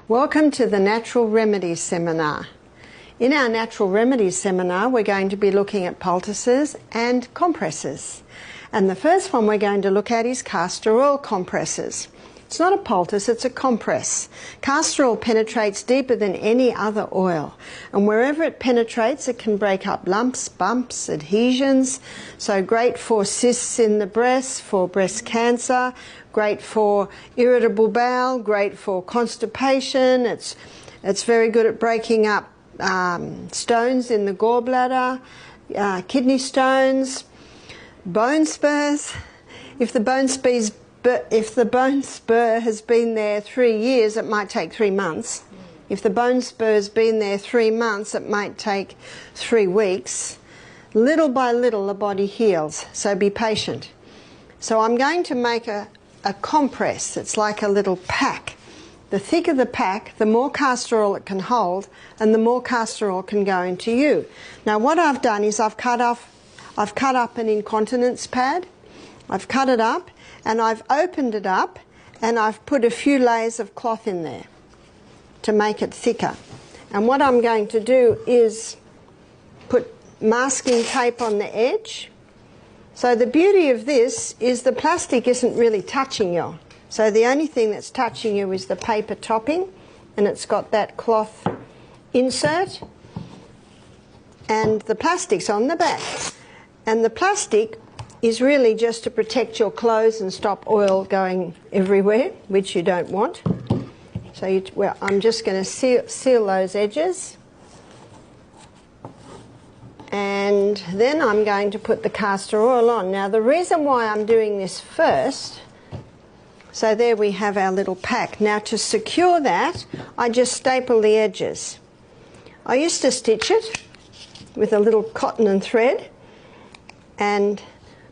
Welcome to the Natural Remedies Seminar. In our Natural Remedies Seminar, we're going to be looking at poultices and compresses. And the first one we're going to look at is castor oil compresses. It's not a poultice, it's a compress. Castor oil penetrates deeper than any other oil. And wherever it penetrates, it can break up lumps, bumps, adhesions. So great for cysts in the breast, for breast cancer, great for irritable bowel, great for constipation. It's very good at breaking up stones in the gallbladder, kidney stones, bone spurs. If the bone spur has been there 3 years, it might take 3 months. If the bone spur's been there 3 months, it might take 3 weeks. Little by little, the body heals, so be patient. So I'm going to make a compress. It's like a little pack. The thicker the pack, the more castor oil it can hold, and the more castor oil can go into you. Now what I've done is I've cut up an incontinence pad. I've cut it up and I've opened it up and I've put a few layers of cloth in there to make it thicker. And what I'm going to do is put masking tape on the edge. So the beauty of this is the plastic isn't really touching you. So the only thing that's touching you is the paper topping, and it's got that cloth insert, and the plastic's on the back. And the plastic is really just to protect your clothes and stop oil going everywhere, which you don't want. So I'm just going to seal those edges. And then I'm going to put the castor oil on. Now the reason why I'm doing this first, so there we have our little pack. Now to secure that, I just staple the edges. I used to stitch it with a little cotton and thread, and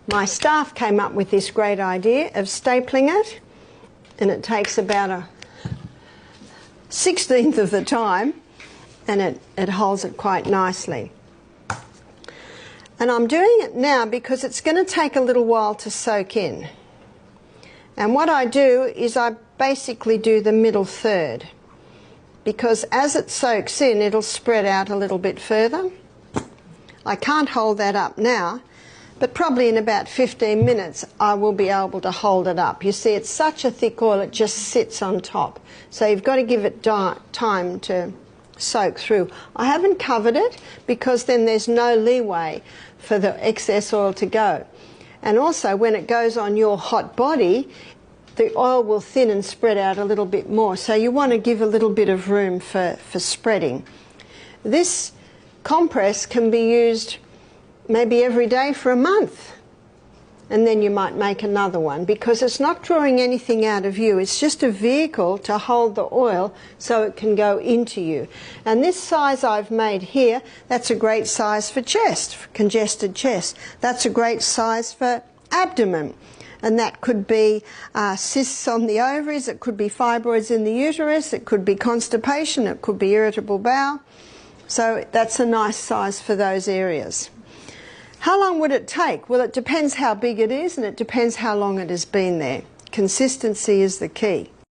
my staff came up with this great idea of stapling it, and it takes about a 1/16 of the time, and it holds it quite nicely. And I'm doing it now because it's going to take a little while to soak in. And what I do is I basically do the middle third, because as it soaks in, it'll spread out a little bit further. I can't hold that up now, but probably in about 15 minutes I will be able to hold it up. You see, it's such a thick oil, it just sits on top. So you've got to give it time to soak through. I haven't covered it because then there's no leeway for the excess oil to go. And also when it goes on your hot body, the oil will thin and spread out a little bit more. So you want to give a little bit of room for spreading. This compress can be used maybe every day for a month, and then you might make another one, because it's not drawing anything out of you. It's just a vehicle to hold the oil so it can go into you. And this size I've made here, that's a great size for chest, for congested chest. That's a great size for abdomen. And that could be cysts on the ovaries, it could be fibroids in the uterus, it could be constipation, it could be irritable bowel. So that's a nice size for those areas. How long would it take? Well, it depends how big it is, and it depends how long it has been there. Consistency is the key.